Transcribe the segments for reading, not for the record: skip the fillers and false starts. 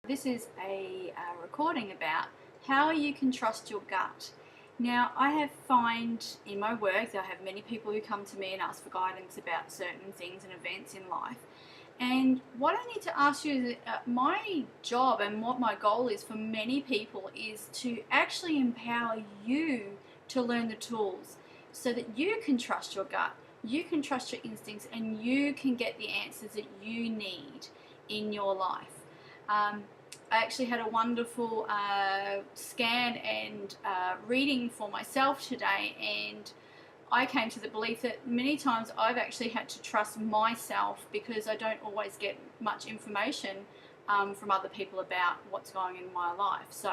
This is a recording about how you can trust your gut. Now, I have found in my work that I have many people who come to me and ask for guidance about certain things and events in life. And what I need to ask you is my job and what my goal is for many people is to actually empower you to learn the tools so that you can trust your gut, you can trust your instincts, and you can get the answers that you need in your life. I actually had a wonderful scan and reading for myself today, and I came to the belief that many times I've actually had to trust myself because I don't always get much information from other people about what's going on in my life. So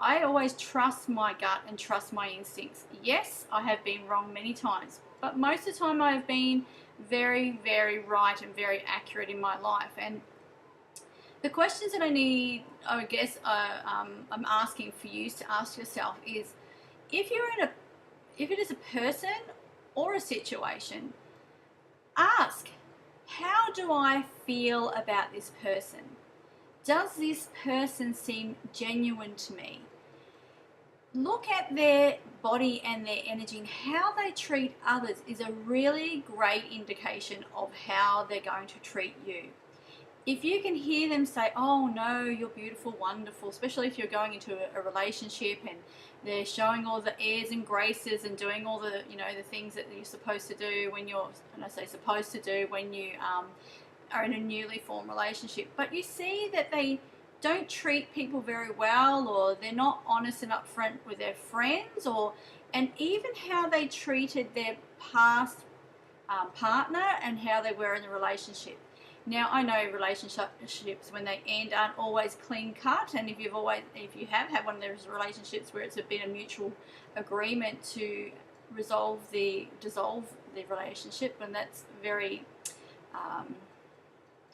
I always trust my gut and trust my instincts. Yes, I have been wrong many times, but most of the time I have been very, very right and very accurate in my life. And the questions that I'm asking for you to ask yourself is, if it is a person or a situation, ask, how do I feel about this person? Does this person seem genuine to me? Look at their body and their energy, and how they treat others is a really great indication of how they're going to treat you. If you can hear them say, oh no, you're beautiful, wonderful, especially if you're going into a relationship and they're showing all the airs and graces and doing all the, the things that you're supposed to do when you're, and I say supposed to do when you are in a newly formed relationship, but you see that they don't treat people very well, or they're not honest and upfront with their friends, and even how they treated their past partner and how they were in the relationship. Now, I know relationships, when they end, aren't always clean cut, and if you have had one of those relationships where it's been a mutual agreement to dissolve the relationship, and that's very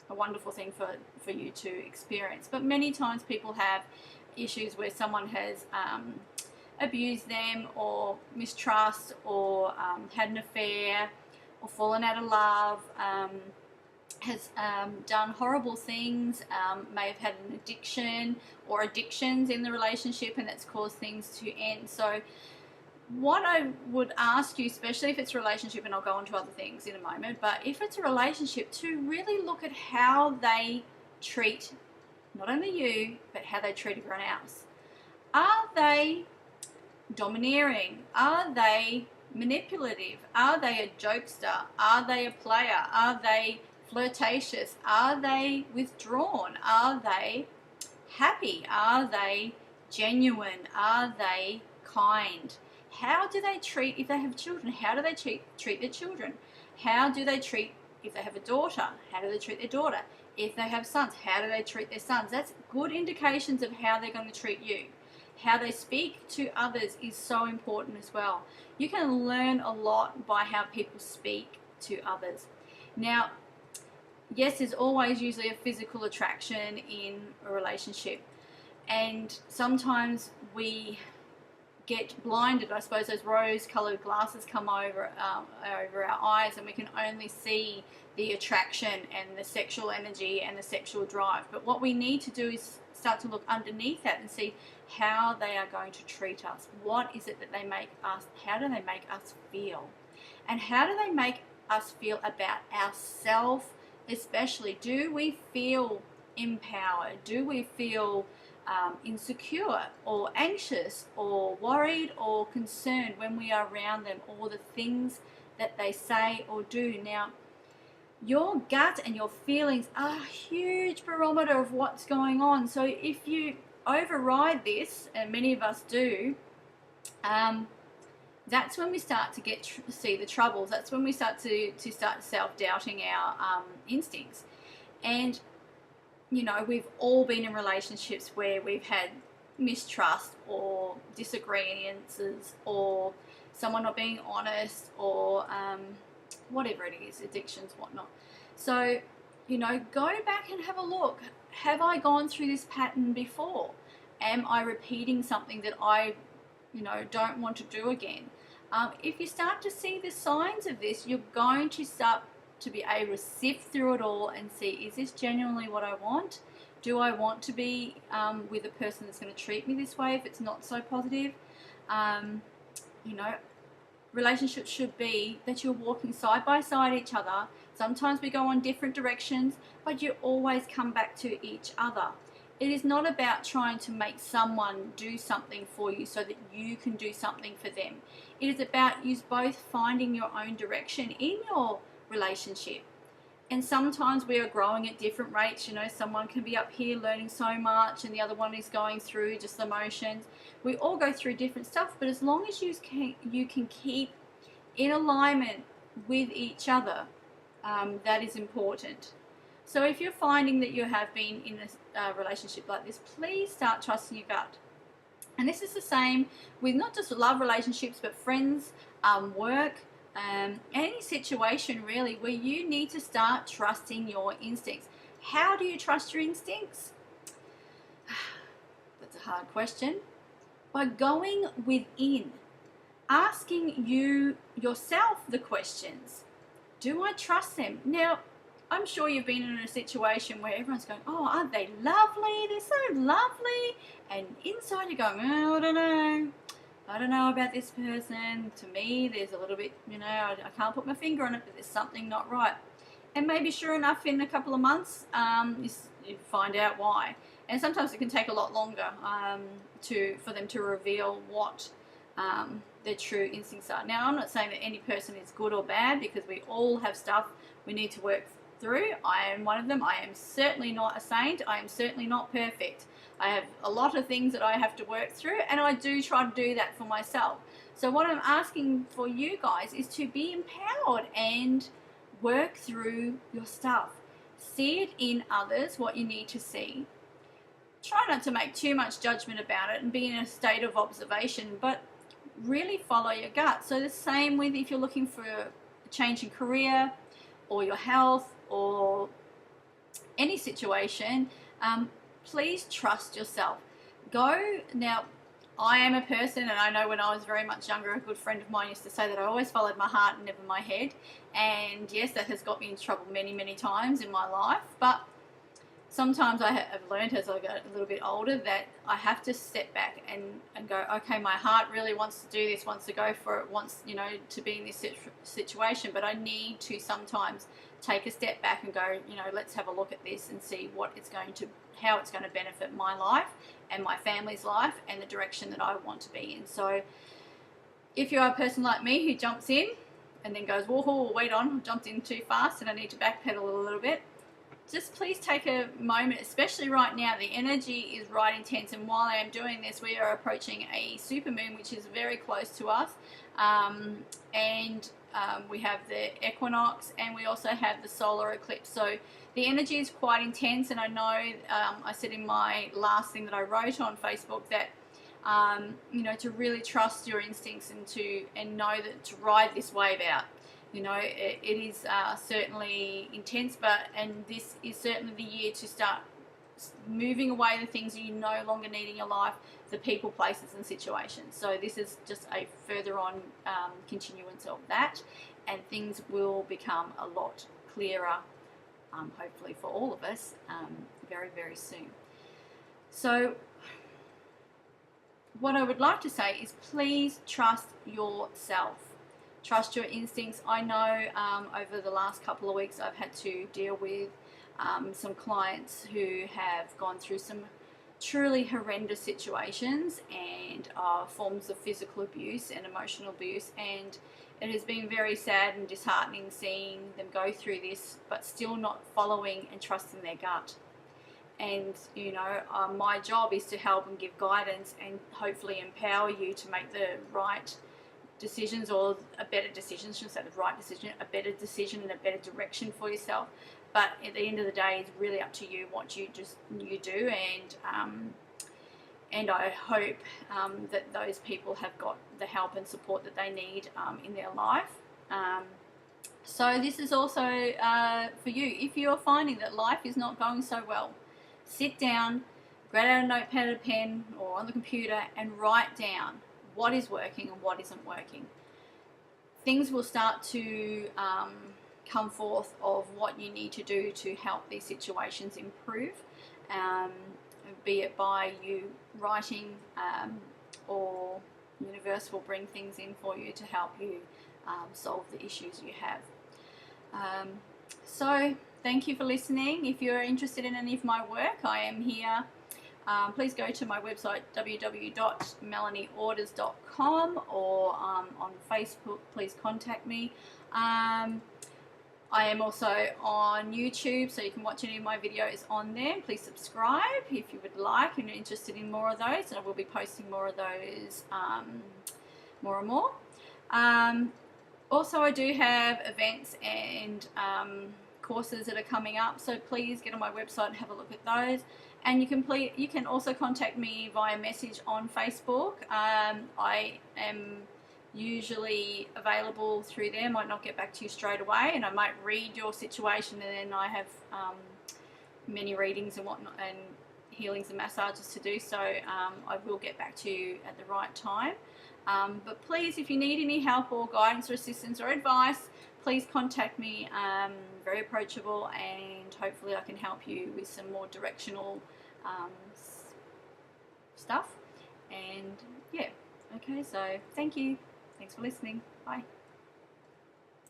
a wonderful thing for you to experience. But many times people have issues where someone has abused them, or mistrust, or had an affair, or fallen out of love, has done horrible things, may have had an addiction or addictions in the relationship, and that's caused things to end. So what I would ask you, especially if it's a relationship, and I'll go on to other things in a moment, but if it's a relationship, to really look at how they treat not only you, but how they treat everyone else. Are they domineering? Are they manipulative? Are they a jokester? Are they a player? Are they flirtatious? Are they withdrawn? Are they happy? Are they genuine? Are they kind? How do they treat, if they have children, how do they treat their children? How do they treat, if they have a daughter, how do they treat their daughter? If they have sons, how do they treat their sons? That's good indications of how they're going to treat you. How they speak to others is so important as well. You can learn a lot by how people speak to others. Now, yes, there's always usually a physical attraction in a relationship, and sometimes we get blinded. I suppose those rose-colored glasses come over our eyes, and we can only see the attraction and the sexual energy and the sexual drive. But what we need to do is start to look underneath that and see how they are going to treat us. What is it that they make us, how do they make us feel? And how do they make us feel about ourselves? Especially, do we feel empowered? Do we feel insecure or anxious or worried or concerned when we are around them, or the things that they say or do? Now, your gut and your feelings are a huge barometer of what's going on. So if you override this, and many of us do, that's when we start to see the troubles. That's when we start to self-doubting our instincts. And we've all been in relationships where we've had mistrust or disagreements, or someone not being honest, or whatever it is, addictions, whatnot. So go back and have a look. Have I gone through this pattern before? Am I repeating something that I don't want to do again? If you start to see the signs of this, you're going to start to be able to sift through it all and see, is this genuinely what I want? Do I want to be with a person that's going to treat me this way if it's not so positive? You know, relationships should be that you're walking side by side each other. Sometimes we go on different directions, but you always come back to each other. It is not about trying to make someone do something for you so that you can do something for them. It is about you both finding your own direction in your relationship. And sometimes we are growing at different rates. You know, someone can be up here learning so much and the other one is going through just the motions. We all go through different stuff, but as long as you can keep in alignment with each other, that is important. So if you're finding that you have been in a relationship like this, please start trusting your gut. And this is the same with not just love relationships, but friends, work, any situation really where you need to start trusting your instincts. How do you trust your instincts? That's a hard question. By going within, asking yourself the questions. Do I trust them? Now, I'm sure you've been in a situation where everyone's going, oh, aren't they lovely? They're so lovely. And inside you're going, oh, I don't know about this person. To me, there's a little bit, you know, I can't put my finger on it, but there's something not right. And maybe sure enough, in a couple of months, you find out why. And sometimes it can take a lot longer for them to reveal what their true instincts are. Now, I'm not saying that any person is good or bad, because we all have stuff we need to work through. I am one of them. I am certainly not a saint. I am certainly not perfect. I have a lot of things that I have to work through, and I do try to do that for myself. So what I'm asking for you guys is to be empowered and work through your stuff. See it in others, what you need to see. Try not to make too much judgment about it and be in a state of observation, but really follow your gut. So the same with if you're looking for a change in career or your health or any situation, please trust yourself. Now, I am a person, and I know when I was very much younger, a good friend of mine used to say that I always followed my heart and never my head. And yes, that has got me into trouble many, many times in my life. But sometimes I have learned as I got a little bit older that I have to step back and go, okay, my heart really wants to do this, wants to go for it, wants, you know, to be in this situation. But I need to sometimes take a step back and go, you know, let's have a look at this and see how it's going to benefit my life and my family's life and the direction that I want to be in. So if you're a person like me who jumps in and then goes, whoa, wait on, I jumped in too fast and I need to backpedal a little bit, just please take a moment, especially right now. The energy is right intense, and while I am doing this, we are approaching a supermoon, which is very close to us, and we have the equinox, and we also have the solar eclipse. So the energy is quite intense, and I know I said in my last thing that I wrote on Facebook that you know, to really trust your instincts and know that to ride this wave out. You know, it is certainly intense, and this is certainly the year to start moving away the things that you no longer need in your life, the people, places and situations. So this is just a further on continuance of that, and things will become a lot clearer, hopefully for all of us, very, very soon. So what I would like to say is please trust yourself. Trust your instincts. I know over the last couple of weeks I've had to deal with some clients who have gone through some truly horrendous situations and forms of physical abuse and emotional abuse, and it has been very sad and disheartening seeing them go through this but still not following and trusting their gut. And you know, my job is to help and give guidance and hopefully empower you to make the right decisions, or a better decision, I shouldn't say the right decision, a better decision and a better direction for yourself. But at the end of the day, it's really up to you what you do, and I hope that those people have got the help and support that they need in their life. So this is also for you. If you're finding that life is not going so well, sit down, grab out a notepad and a pen or on the computer and write down what is working and what isn't working. Things will start to come forth of what you need to do to help these situations improve, be it by you writing, or universe will bring things in for you to help you solve the issues you have. So thank you for listening. If you're interested in any of my work, I am here. Please go to my website www.melanieorders.com, or on Facebook, please contact me. I am also on YouTube, so you can watch any of my videos on there. Please subscribe if you would like and you're interested in more of those, and I will be posting more of those more and more. Also, I do have events and courses that are coming up, so please get on my website and have a look at those. And you can also contact me via message on Facebook. I am usually available through there. I might not get back to you straight away, and I might read your situation, and then I have many readings and whatnot, and healings and massages to do, so I will get back to you at the right time. But please, if you need any help or guidance or assistance or advice, please contact me. Very approachable, and hopefully I can help you with some more directional stuff. And yeah, okay, so thank you. Thanks for listening. Bye.